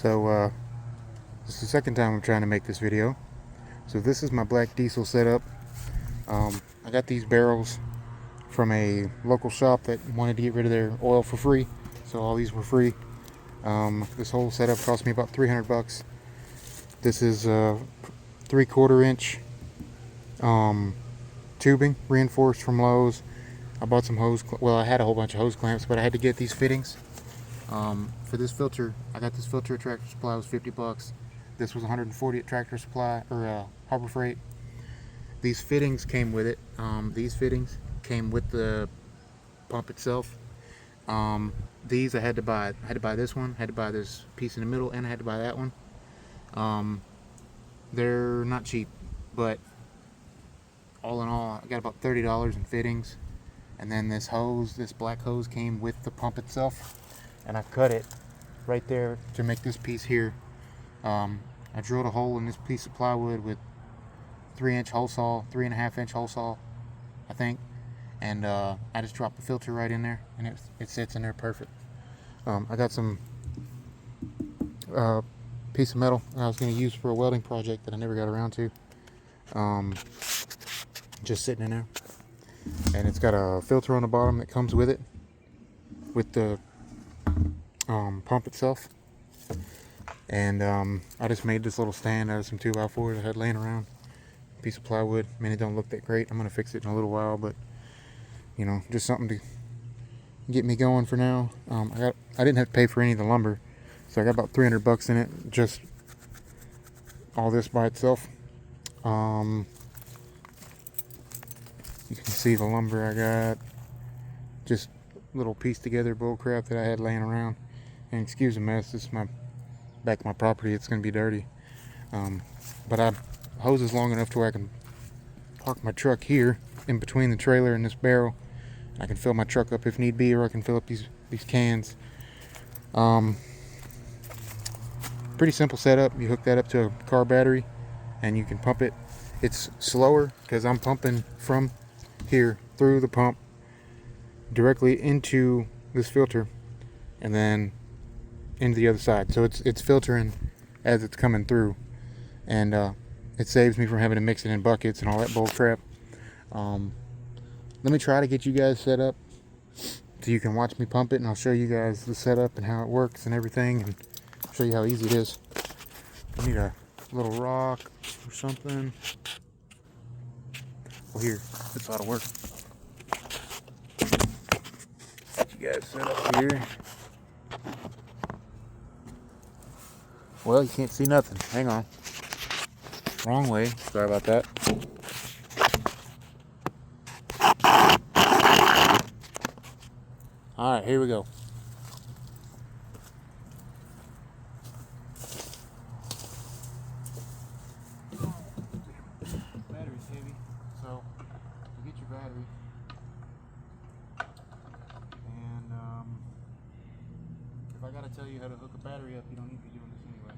So this is the second time I'm trying to make this video. So this is my black diesel setup. I got these barrels from a local shop that wanted to get rid of their oil for free, so all these were free. This whole setup cost me about 300 bucks. This is 3/4 inch tubing, reinforced from Lowe's. I bought some hose, well, I had a whole bunch of hose clamps, but I had to get these fittings. For this filter, I got this filter at Tractor Supply. It was 50 bucks. This was 140 at Tractor Supply, or Harbor Freight. These fittings came with it. These fittings came with the pump itself. These I had to buy. I had to buy this one, had to buy this piece in the middle, and I had to buy that one. They're not cheap, but all in all, I got about $30 in fittings. And then this hose, this black hose, came with the pump itself, and I cut it right there to make this piece here. I drilled a hole in this piece of plywood with 3-inch hole saw, 3.5-inch hole saw, I think, and I just dropped the filter right in there, and it sits in there perfect. I got some piece of metal I was going to use for a welding project that I never got around to. Just sitting in there, and it's got a filter on the bottom that comes with it, with the pump itself. And I just made this little stand out of some 2x4s I had laying around. Piece of plywood. I mean, it don't look that great. I'm gonna fix it in a little while, but you know, just something to get me going for now. I didn't have to pay for any of the lumber, so I got about 300 bucks in it, just all this by itself. You can see the lumber I got, just little piece together bull crap that I had laying around. And excuse the mess, this is my back of my property. It's gonna be dirty, but I hoses long enough to where I can park my truck here in between the trailer and this barrel. I can fill my truck up if need be, or I can fill up these cans. Pretty simple setup. You hook that up to a car battery and you can pump it. It's slower because I'm pumping from here through the pump directly into this filter and then into the other side, so it's filtering as it's coming through, and it saves me from having to mix it in buckets and all that bull crap. Let me try to get you guys set up so you can watch me pump it, and I'll show you guys the setup and how it works and everything, and show you how easy it is. I need a little rock or something. Well, here, this ought to work. Get you guys set up here. Well, you can't see nothing. Hang on. Wrong way. Sorry about that. Alright, here we go. Battery's heavy, so you get your battery. And if I gotta tell you how to hook a battery up, you don't need to be doing this anyway.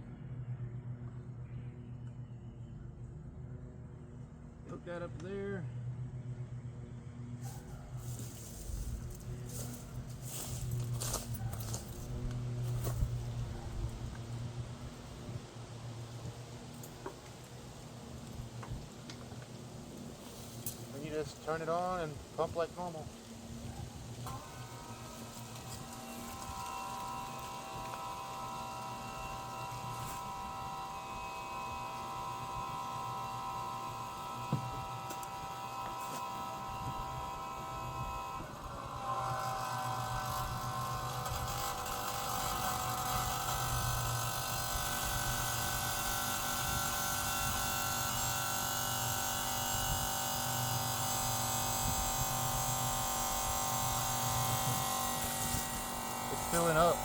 Hook that up there. And you just turn it on and pump like normal. It's filling up.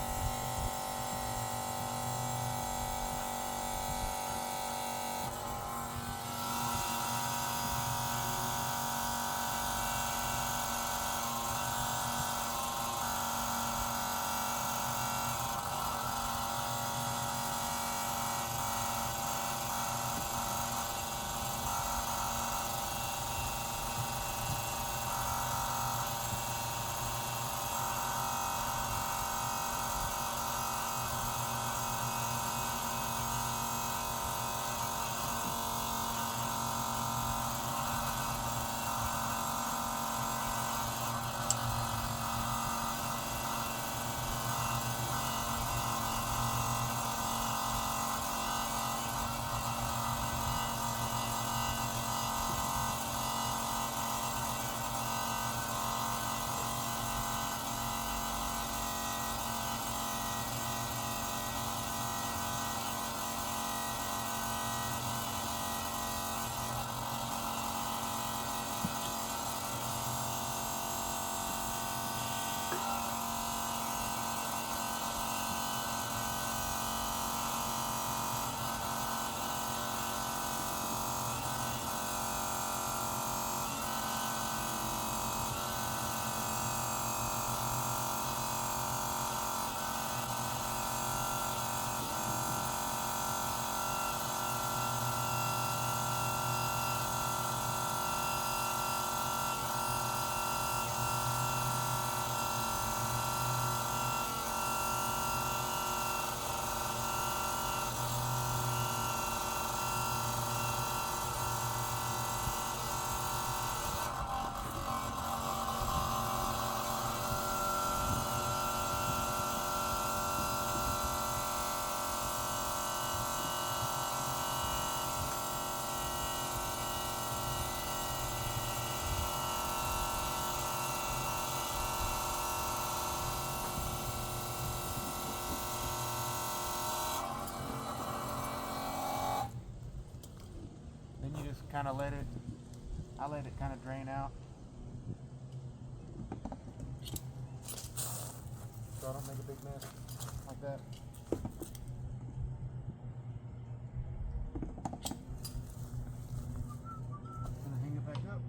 kind of let it kind of drain out, so I don't make a big mess like that. Gonna hang it back up.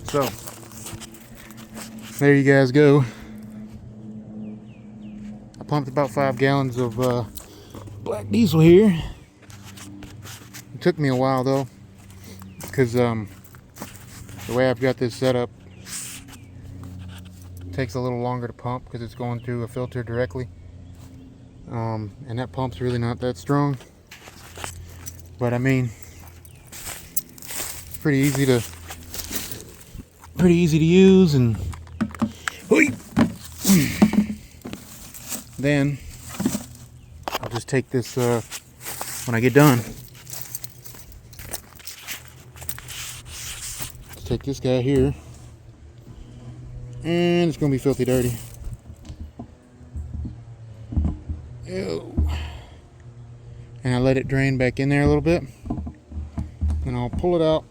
So, there you guys go. I pumped about 5 gallons of black diesel here. It took me a while though, because the way I've got this set up, it takes a little longer to pump because it's going through a filter directly. And that pump's really not that strong. But I mean, it's pretty easy to use, and then I'll just take this when I get done. Let's take this guy here, and it's gonna be filthy dirty. Ew. And I let it drain back in there a little bit, and I'll pull it out.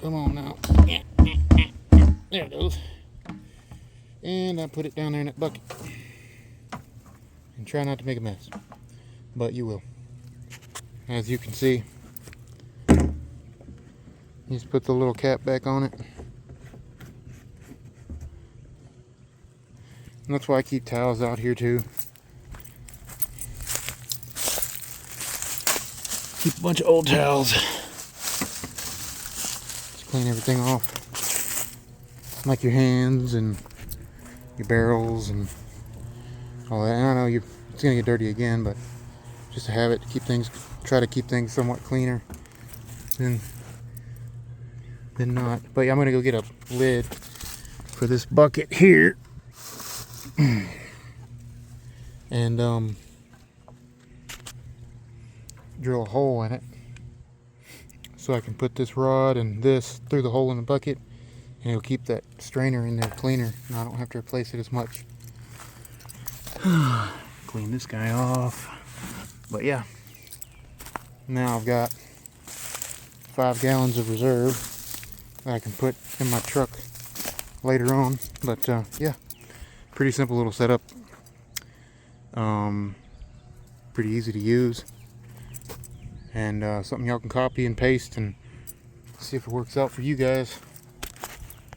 Come on now. There it goes. And I put it down there in that bucket. And try not to make a mess. But you will. As you can see, just put the little cap back on it. And that's why I keep towels out here too. Keep a bunch of old towels. Clean everything off, like your hands and your barrels and all that. And I know it's gonna get dirty again, but just to have it to try to keep things somewhat cleaner than not. But yeah, I'm gonna go get a lid for this bucket here, and drill a hole in it, so I can put this rod and this through the hole in the bucket, and it'll keep that strainer in there cleaner, and I don't have to replace it as much. Clean this guy off. But yeah, now I've got 5 gallons of reserve that I can put in my truck later on. But yeah, pretty simple little setup. Pretty easy to use. And something y'all can copy and paste and see if it works out for you guys.